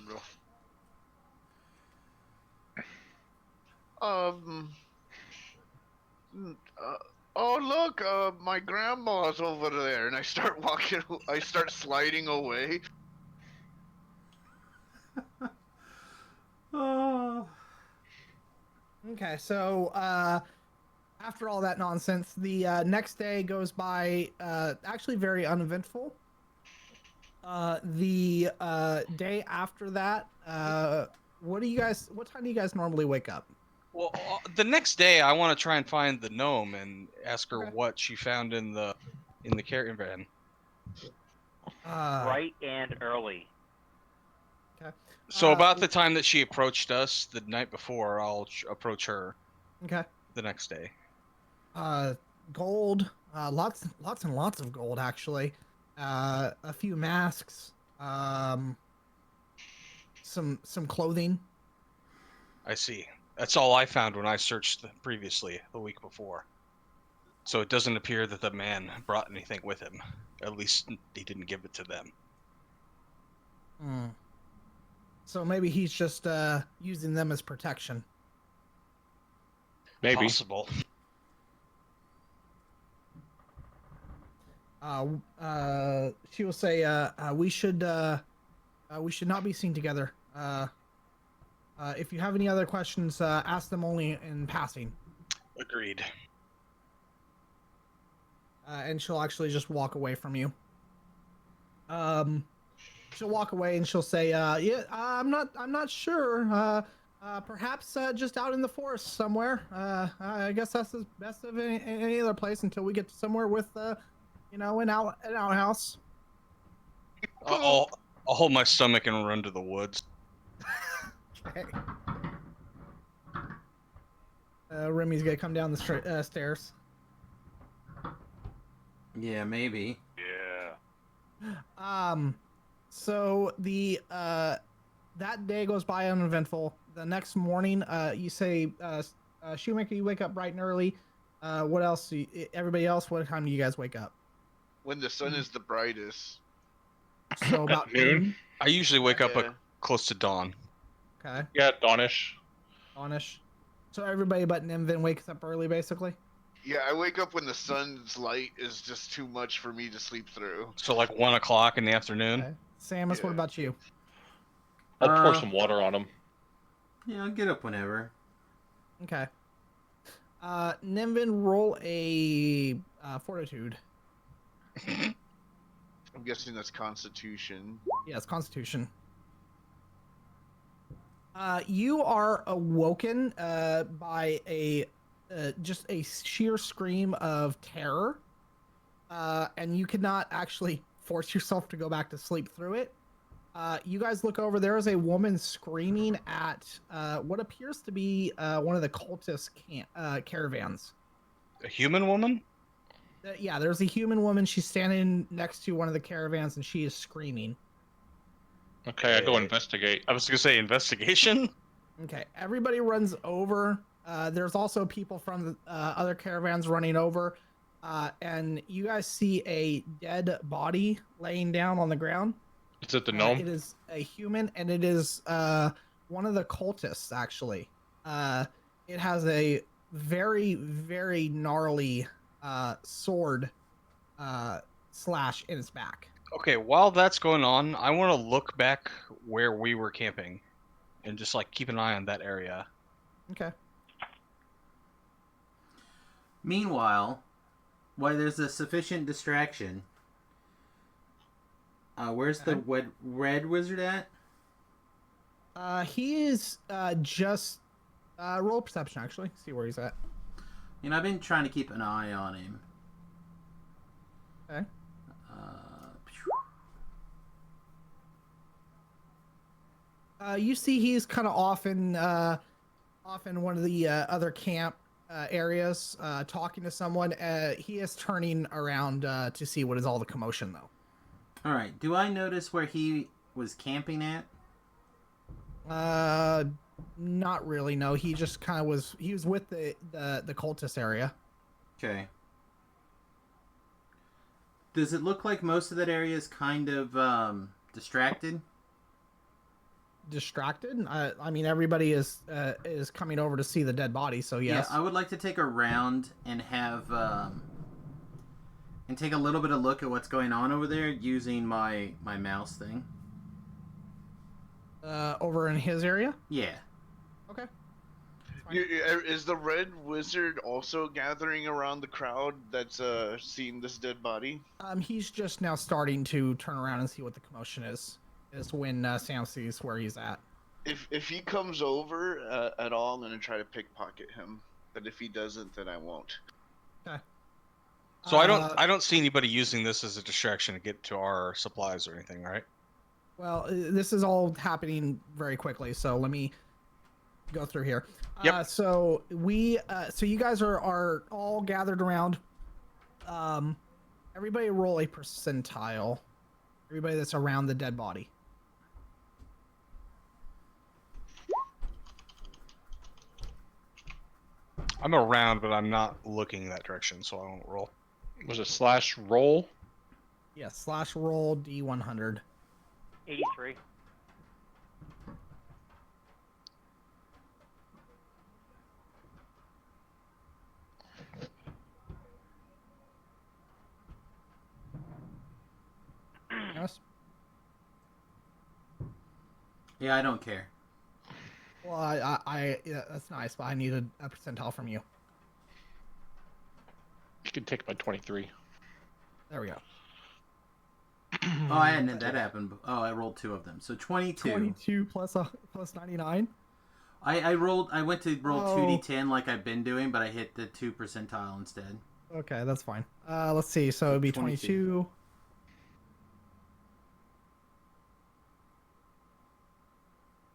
Oh look, my grandma's over there, and I start walking. I start sliding away. Oh. Okay, so after all that nonsense, the next day goes by actually very uneventful. The day after that, what time do you guys normally wake up? Well, the next day I want to try and find the gnome and ask her Okay. what she found in the caravan. Bright and early. Okay. So about the time that she approached us the night before, I'll approach her Okay. the next day. Gold, lots and lots of gold actually. A few masks, some clothing. I see. That's all I found when I searched previously the week before. So it doesn't appear that the man brought anything with him. At least he didn't give it to them. So maybe he's just using them as protection. Maybe. Possible. She will say, we should not be seen together. If you have any other questions, ask them only in passing. Agreed. And she'll actually just walk away from you. She'll walk away and she'll say, "Yeah, I'm not sure. Perhaps just out in the forest somewhere. I guess that's the best of any other place until we get to somewhere with, an outhouse." I'll hold my stomach and run to the woods. Okay. Remy's gonna come down the stairs. Yeah, maybe. Yeah. So the that day goes by uneventful. The next morning, you say, Shoemaker, you wake up bright and early. What else? Everybody else, what time do you guys wake up? When the sun is the brightest. So about Noon? I usually wake up Yeah. close to dawn. Okay, Yeah, Dawnish. Dawnish. So everybody but Nimvin wakes up early, basically. Yeah, I wake up when the sun's light is just too much for me to sleep through. So like 1 o'clock in the afternoon. Okay. Samus, what Yeah. about you? I'll pour Uh, some water on him. Yeah, I'll get up whenever. Okay. Nimvin, roll a fortitude. I'm guessing that's Constitution. Yes, Constitution. You are awoken by a just a sheer scream of terror, and you cannot actually force yourself to go back to sleep through it. You guys look over. There is a woman screaming at what appears to be one of the cultist caravans. A human woman? Yeah, there's a human woman. She's standing next to one of the caravans, and she is screaming. Okay, I go investigate. I was gonna say investigation. Okay, everybody runs over. There's also people from other caravans running over, and you guys see a dead body laying down on the ground. Is it the gnome? It is a human, and it is one of the cultists, actually. It has a very, very gnarly sword slash in its back. Okay, while that's going on, I want to look back where we were camping, and just like keep an eye on that area. Okay. Meanwhile, while there's a sufficient distraction, where's the red wizard at? He is just roll perception, actually. See where he's at. You know, I've been trying to keep an eye on him. Okay. You see he's kind of off in one of the other camp areas, talking to someone. He is turning around to see what is all the commotion, though. All right. Do I notice where he was camping at? Not really. No, he just kind of was. He was with the cultist area. Okay. Does it look like most of that area is kind of distracted? Distracted? I mean, everybody is coming over to see the dead body. So yes. Yeah, I would like to take a round and have and take a little bit of look at what's going on over there using my mouse thing. Over in his area. Yeah. Okay. Is the red wizard also gathering around the crowd that's seeing this dead body? He's just now starting to turn around and see what the commotion is. Is when Sam sees where he's at. If he comes over at all, I'm gonna try to pickpocket him. But if he doesn't, then I won't. Okay. So I don't see anybody using this as a distraction to get to our supplies or anything, right? Well, this is all happening very quickly, so let me go through here. Yep. So you guys are all gathered around. Everybody roll a percentile. Everybody that's around the dead body. I'm around, but I'm not looking that direction, so I won't roll. Was it slash roll? Yeah, slash roll D100. 83. Yes. Yeah, I don't care. Well, yeah, that's nice, but I needed a percentile from you. You can take my 23. There we go. Oh, I hadn't that happened. Oh, I rolled two of them. So 22. 22 plus 99. I went to roll Oh. 2d10 like I've been doing, but I hit the 2 percentile instead. Okay, that's fine. Let's see. So it'd be 22.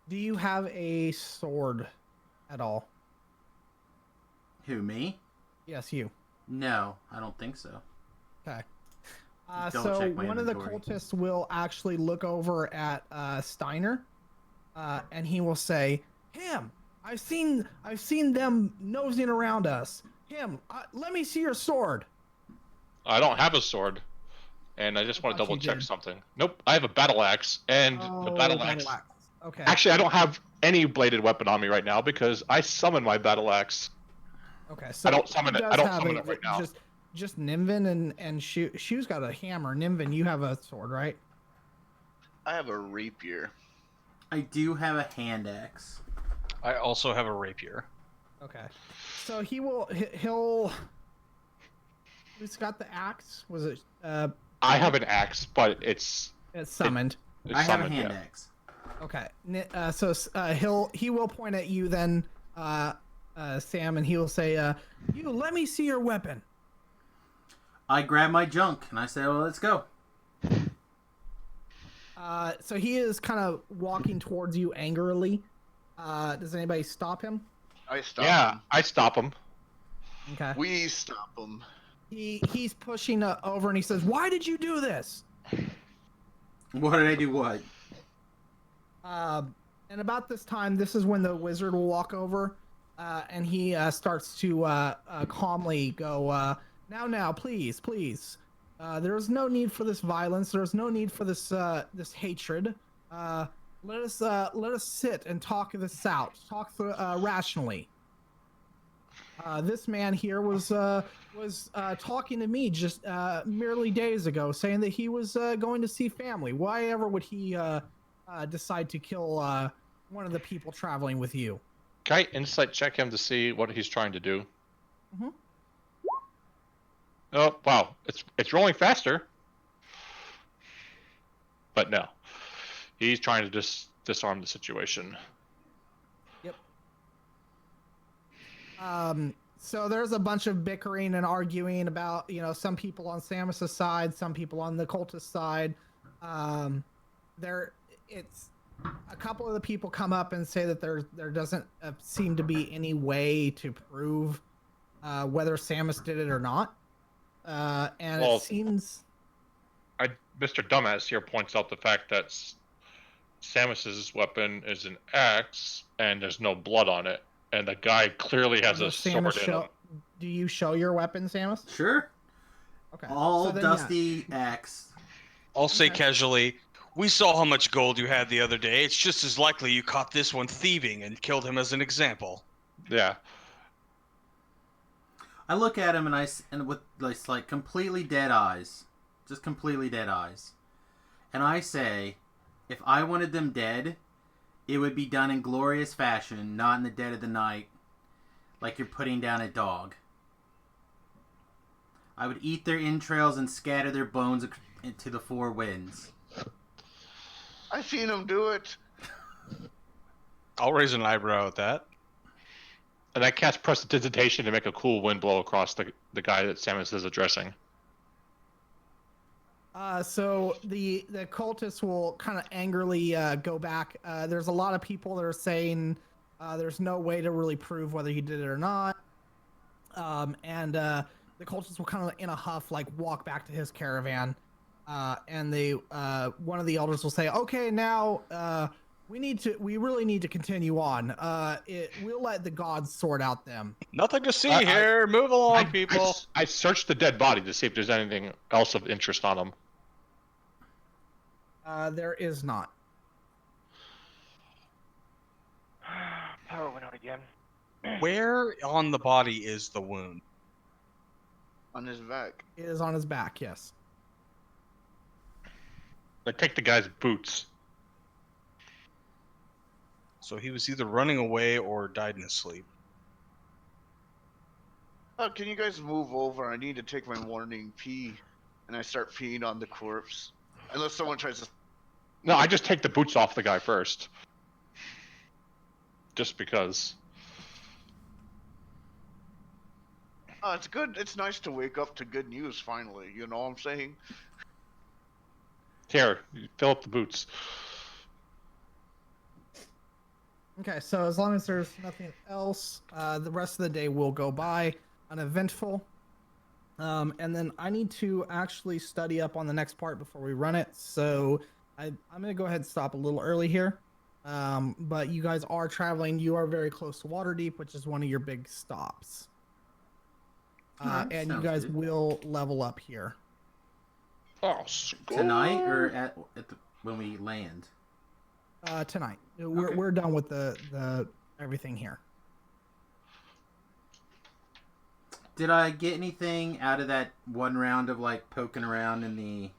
Do you have a sword at all? Who, me? Yes, you. No, I don't think so. Okay. Double So check my one of the inventory. cultists will actually look over at Steiner, and he will say, "Him, I've seen them nosing around us. Him, let me see your sword." I don't have a sword, and I just want to thought you double check did. something. Nope, I have a battle axe, and the battle axe. Okay. Actually, I don't have any bladed weapon on me right now because I summon my battle axe. Okay. So I don't summon he it. I does don't have summon it right now. Just Nimvin and Shu's got a hammer. Nimvin, you have a sword, right? I have a rapier. I do have a hand axe. I also have a rapier. Okay. So he'll. Who's got the axe? Was it? I have an axe, but it's summoned. it's I have a summoned, hand yeah. axe. Okay. He will point at you then, Sam, and he will say, "You let me see your weapon." I grab my junk and I say, "Well, let's go." So he is kind of walking towards you angrily. Does anybody stop him? I stop Yeah, him. I stop him. Okay. We stop him. He's pushing over and he says, "Why did you do this?" What did I do? What? And about this time, this is when the wizard will walk over, and he starts to calmly go, "Now, please, please. There is no need for this violence. There is no need for this this hatred. Let us sit and talk this out. Talk rationally. This man here was talking to me just merely days ago, saying that he was going to see family. Why ever would he decide to kill one of the people traveling with you?" Can I insight check him to see what he's trying to do? Mhm. Oh wow, it's rolling faster. But no, he's trying to disarm the situation. Yep. So there's a bunch of bickering and arguing about, some people on Samus's side, some people on the cultist side. It's a couple of the people come up and say that there doesn't seem to be any way to prove whether Samus did it or not. And Well, it seems Mr. Dumbass here points out the fact that Samus's weapon is an axe and there's no blood on it, and the guy clearly has a does sword Samus in him. do you show your weapon, Samus? Sure. Okay. All So then, dusty axe. I'll say Okay. casually, we saw how much gold you had the other day. It's just as likely you caught this one thieving and killed him as an example. Yeah. I look at him and with like completely dead eyes, just completely dead eyes, and I say, if I wanted them dead, it would be done in glorious fashion, not in the dead of the night, like you're putting down a dog. I would eat their entrails and scatter their bones into the four winds. I seen him do it. I'll raise an eyebrow at that. And I cast Prestidigitation to make a cool wind blow across the guy that Samus is addressing. So the cultists will kind of angrily go back. There's a lot of people that are saying there's no way to really prove whether he did it or not. And the cultists will kind of in a huff like walk back to his caravan. And one of the elders will say, "Okay, now we really need to continue on. We'll let the gods sort out them." Nothing to see I- here. Move along, people. I searched the dead body to see if there's anything else of interest on him. There is not. Power went out again. Where on the body is the wound? On his back. It is on his back, yes. I take the guy's boots. So he was either running away or died in his sleep. Can you guys move over? I need to take my morning pee. And I start peeing on the corpse. Unless someone tries to... No, I just take the boots off the guy first. Just because. It's good. It's nice to wake up to good news finally. You know what I'm saying? Here, fill up the boots. Okay, so as long as there's nothing else, the rest of the day will go by uneventful. And then I need to actually study up on the next part before we run it. So I'm going to go ahead and stop a little early here. But you guys are traveling. You are very close to Waterdeep, which is one of your big stops. Alright, And you sounds guys good. will level up here. Oh, score. Tonight or when we land? Tonight. Okay. We're done with the everything here. Did I get anything out of that one round of like poking around in the?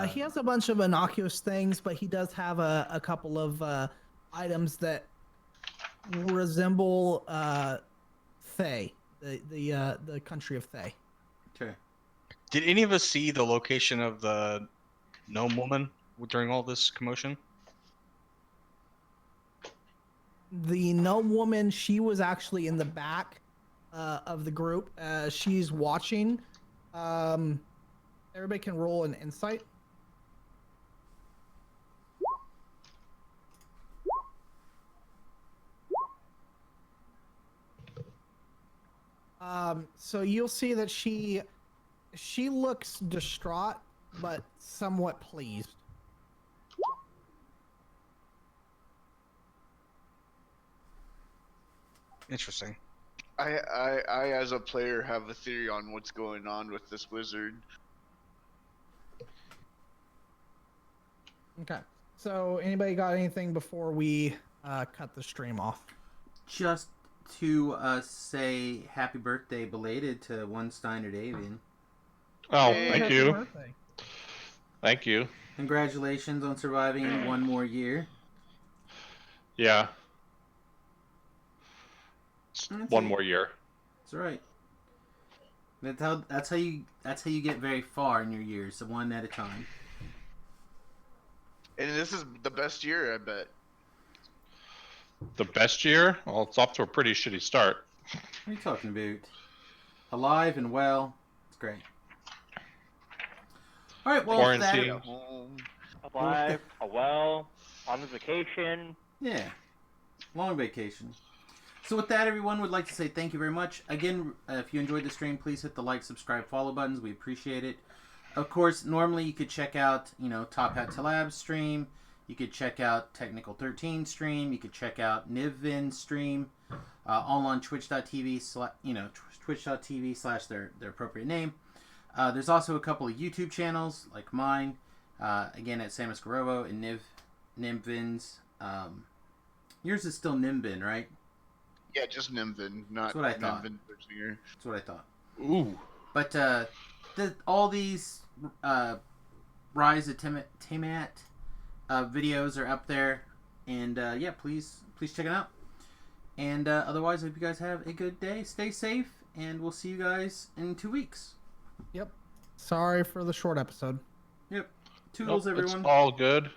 He has a bunch of innocuous things, but he does have a couple of items that resemble Thay, the country of Thay. Okay. Did any of us see the location of the gnome woman during all this commotion? The gnome woman, she was actually in the back of the group. She's watching. Everybody can roll an insight. So you'll see that she looks distraught, but somewhat pleased. Interesting. I as a player have a theory on what's going on with this wizard. Okay. So anybody got anything before we cut the stream off? Just to say happy birthday belated to one Steiner Davian. Oh, Hey, thank Happy you. birthday. Thank you. Congratulations on surviving one more year. Yeah. That's One it. more year. That's right. That's how you get very far in your years, so one at a time. And this is the best year, I bet. The best year? Well, it's off to a pretty shitty start. What are you talking about? Alive and well. It's great. All right, well, with that- Quarantine. Home. Alive, well, on the vacation. yeah, long vacation. So with that, everyone would like to say thank you very much. Again, if you enjoyed the stream, please hit the like, subscribe, follow buttons. We appreciate it. Of course, normally you could check out, Top Hat Talab's stream. You could check out Technical 13 stream. You could check out Nivvin stream. All on twitch.tv, twitch.tv/their appropriate name. There's also a couple of YouTube channels, like mine. Again, at Samus Garovo and Nimvin's. Yours is still Nimbin, right? Yeah, just Nimvin, not That's what I thought. Nimvin Berserker. That's what I thought. Ooh. But all these Rise of Tiamat videos are up there, and yeah, please check it out. And otherwise, I hope you guys have a good day. Stay safe, and we'll see you guys in 2 weeks. Yep. Sorry for the short episode. Yep. Toodles, Nope, everyone. It's all good.